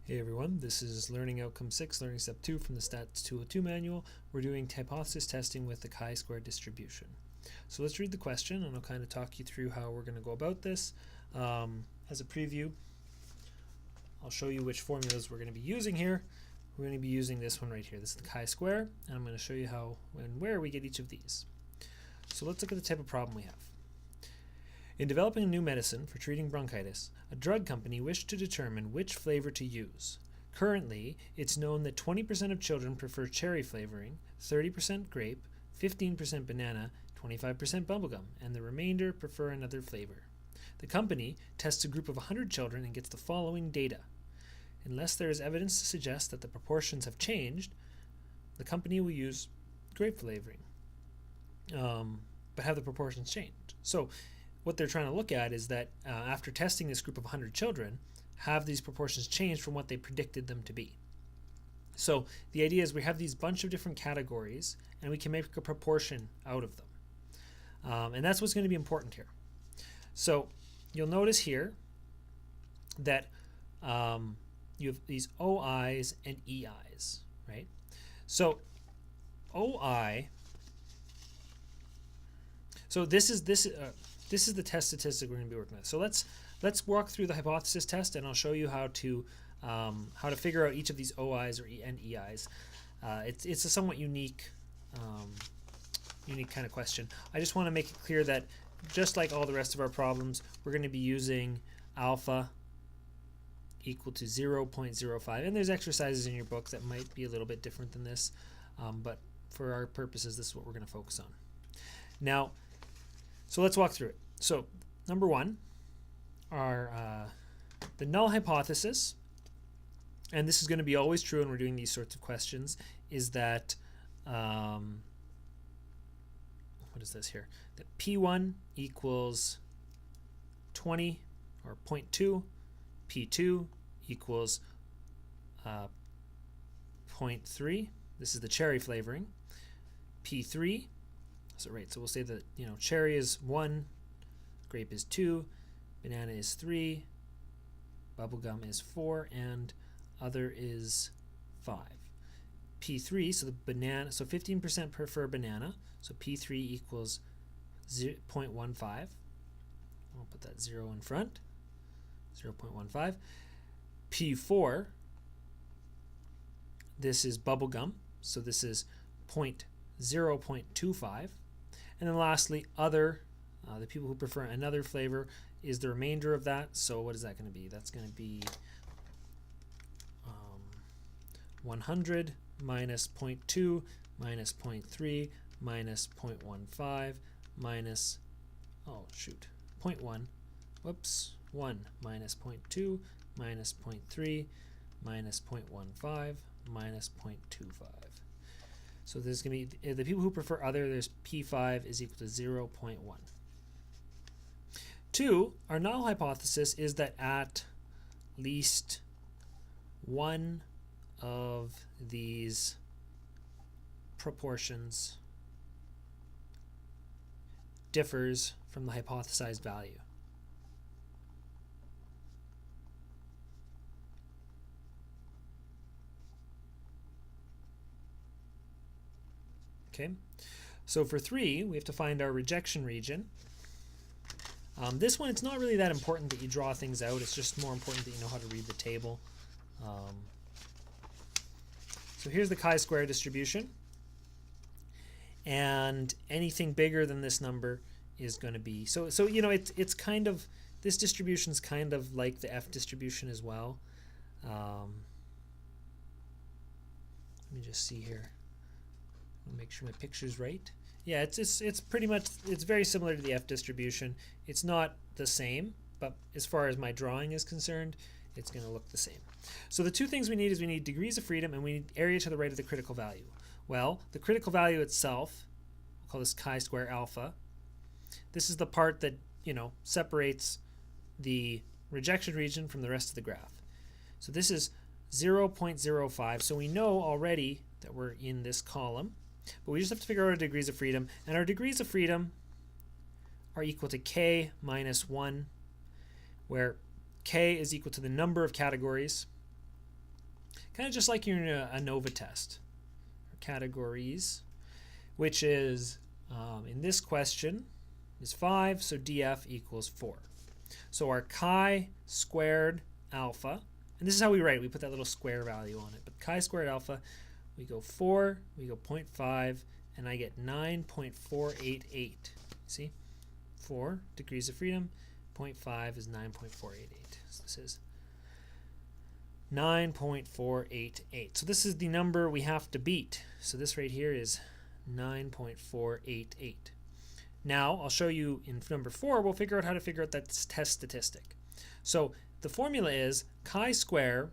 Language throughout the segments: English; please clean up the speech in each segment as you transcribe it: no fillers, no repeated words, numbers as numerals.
Hey everyone, this is Learning Outcome 6, Learning Step 2 from the Stats 202 manual. We're doing hypothesis testing with the chi-square distribution. So let's read the question and I'll kind of talk you through how we're going to go about this. As a preview, I'll show you which formulas we're going to be using here. We're going to be using this one right here. This is the chi-square, and I'm going to show you how and where we get each of these. So let's look at the type of problem we have. In developing a new medicine for treating bronchitis, a drug company wished to determine which flavor to use. Currently, it's known that 20% of children prefer cherry flavoring, 30% grape, 15% banana, 25% bubblegum, and the remainder prefer another flavor. The company tests a group of 100 children and gets the following data. Unless there is evidence to suggest that the proportions have changed, the company will use grape flavoring, but have the proportions changed? So what they're trying to look at is that after testing this group of 100 children, have these proportions changed from what they predicted them to be? So the idea is we have these bunch of different categories and we can make a proportion out of them. And that's what's going to be important here. So you'll notice here that you have these OIs and EIs, right? So OI, so this is the test statistic we're going to be working with. So let's walk through the hypothesis test, and I'll show you how to figure out each of these OIs and EIs. It's a somewhat unique kind of question. I just want to make it clear that just like all the rest of our problems, we're going to be using alpha equal to 0.05, and there's exercises in your book that might be a little bit different than this, but for our purposes, this is what we're going to focus on. Now, so let's walk through it. So number one are the null hypothesis, and this is going to be always true when we're doing these sorts of questions, is that, what is this here? That P1 equals 20 or 0.2, P2 equals 0.3. This is the cherry flavoring. P3, so we'll say that cherry is 1, grape is 2, banana is 3, bubblegum is 4, and other is 5. P3, so the banana, so 15% prefer banana, so P3 equals 0.15. I'll put that 0 in front. 0.15. P4, this is bubblegum, so this is 0.25. And then lastly, other, the people who prefer another flavor is the remainder of that. So what is that going to be? That's going to be 100 minus 0.2 minus 0.3 minus 0.15 minus, 0.1. Whoops. 1 minus 0.2 minus 0.3 minus 0.15 minus 0.25. So there's going to be the people who prefer other, there's P5 is equal to 0.1. 2, our null hypothesis is that at least one of these proportions differs from the hypothesized value. Okay, so for 3, we have to find our rejection region. This one, it's not really that important that you draw things out. It's just more important that you know how to read the table. So here's the chi-square distribution. And anything bigger than this number is going to be... So it's kind of... This distribution is kind of like the F distribution as well. Let me just see here. Make sure my picture's right. Yeah, it's pretty much, it's very similar to the F distribution. It's not the same, but as far as my drawing is concerned, it's going to look the same. So the two things we need is we need degrees of freedom and we need area to the right of the critical value. Well, the critical value itself, we'll call this chi-square alpha. This is the part that, separates the rejection region from the rest of the graph. So this is 0.05. So we know already that we're in this column. But we just have to figure out our degrees of freedom. And our degrees of freedom are equal to k minus 1, where k is equal to the number of categories kind of just like you're in a ANOVA test, or categories, which is, in this question, is 5, so df equals 4. So our chi-squared alpha, and this is how we write it. We put that little square value on it. But chi-squared alpha, we go 4, we go 0.5, and I get 9.488. See? 4 degrees of freedom, 0.5 is 9.488. So this is 9.488. So this is the number we have to beat. So this right here is 9.488. Now, I'll show you in number 4, we'll figure out how to figure out that test statistic. So the formula is chi-square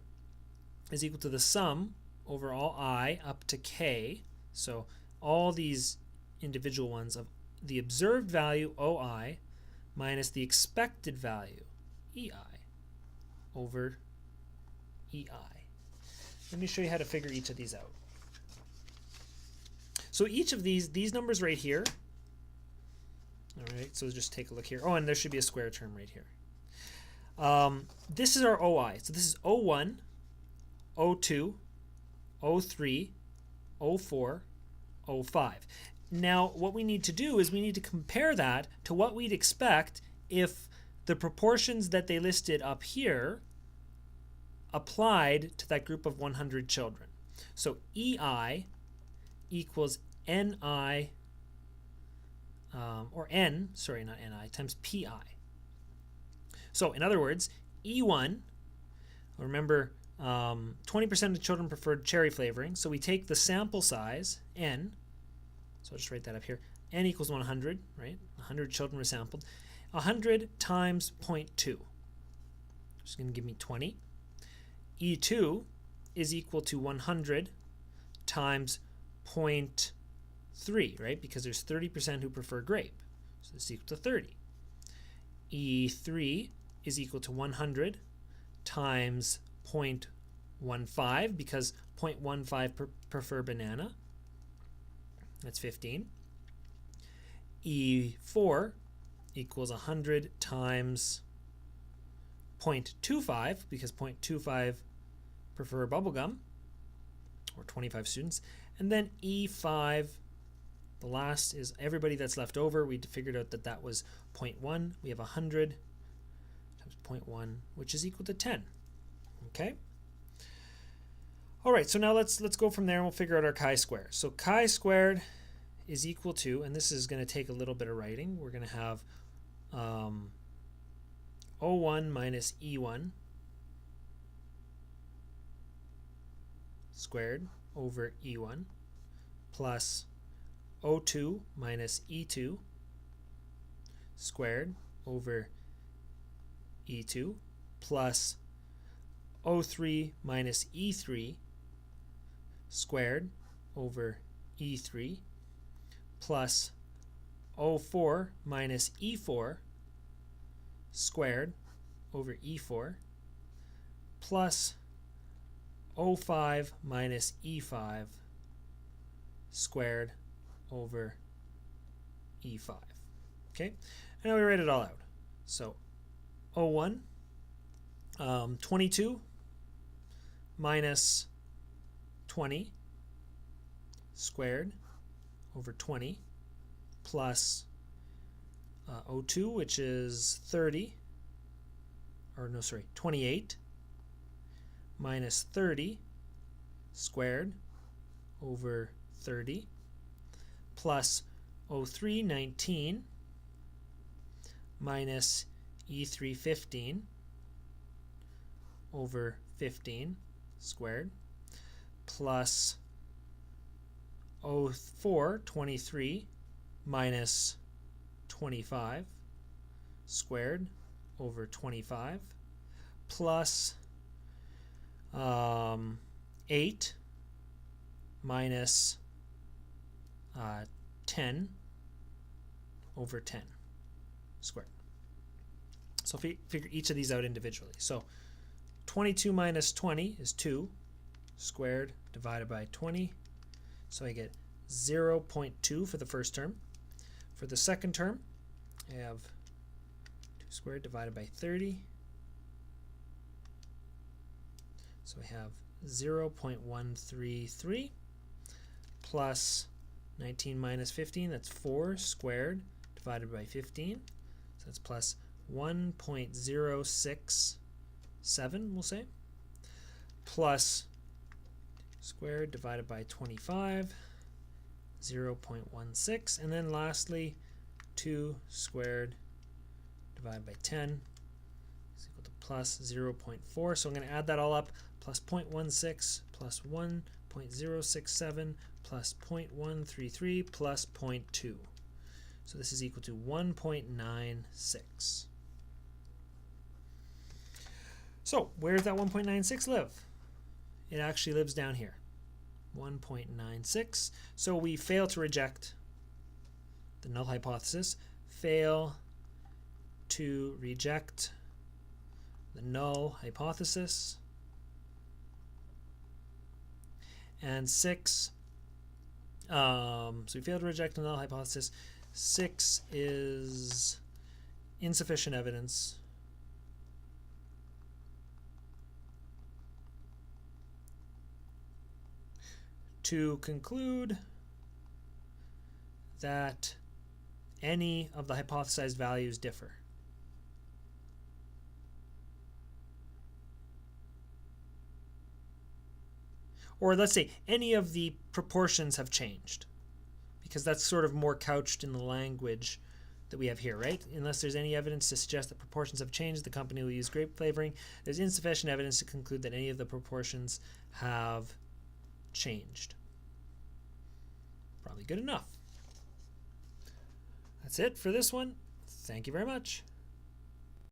is equal to the sum over all I up to k. So all these individual ones of the observed value OI minus the expected value EI over EI. Let me show you how to figure each of these out. So each of these numbers right here, all right, so just take a look here. Oh, and there should be a square term right here. This is our OI. So this is O1, O2, O3, O4, O5. Now, what we need to do is we need to compare that to what we'd expect if the proportions that they listed up here applied to that group of 100 children. So EI equals NI, or N, sorry, not NI, times PI. So in other words, E1, remember 20% of the children preferred cherry flavoring, so we take the sample size, N, so I'll just write that up here, N equals 100, right? 100 children were sampled. 100 times 0.2, which is going to give me 20. E2 is equal to 100 times 0.3, right? Because there's 30% who prefer grape, so this is equal to 30. E3 is equal to 100 times 0.15, because 0.15 prefer banana. That's 15. E4 equals 100 times 0.25, because 0.25 prefer bubblegum, or 25 students. And then E5, the last is everybody that's left over. We figured out that that was 0.1. We have 100 times 0.1, which is equal to 10. Okay? All right, so now let's go from there and we'll figure out our chi-square. So chi-squared is equal to, and this is going to take a little bit of writing, we're going to have O1 minus E1 squared over E1 plus O2 minus E2 squared over E2 plus O3 minus E3 squared over E3 plus O4 minus E4 squared over E4 plus O5 minus E5 squared over E5. Okay, and now we write it all out. So O1, 22 minus 20 squared over 20 plus O2, which is 30, or no, sorry, 28 minus 30 squared over 30 plus O3, 19 minus E3, 15 over 15 squared plus O4, 23 minus 25 squared over 25 plus 8 minus 10 over 10 squared. So figure each of these out individually. So 22 minus 20 is 2 squared divided by 20. So I get 0.2 for the first term. For the second term, I have 2 squared divided by 30. So I have 0.133 plus 19 minus 15, that's 4 squared divided by 15. So that's plus 1.067, we'll say, plus squared divided by 25, 0.16, and then lastly 2 squared divided by 10 is equal to plus 0.4. So I'm going to add that all up, plus 0.16 plus 1.067 plus 0.133 plus 0.2. So this is equal to 1.96. So where does that 1.96 live? It actually lives down here, 1.96. So we fail to reject the null hypothesis, fail to reject the null hypothesis, and 6, so we fail to reject the null hypothesis. 6 is insufficient evidence to conclude that any of the hypothesized values differ. Or let's say any of the proportions have changed, because that's sort of more couched in the language that we have here, right? Unless there's any evidence to suggest that proportions have changed, the company will use grape flavoring. There's insufficient evidence to conclude that any of the proportions have changed. Probably good enough. That's it for this one. Thank you very much.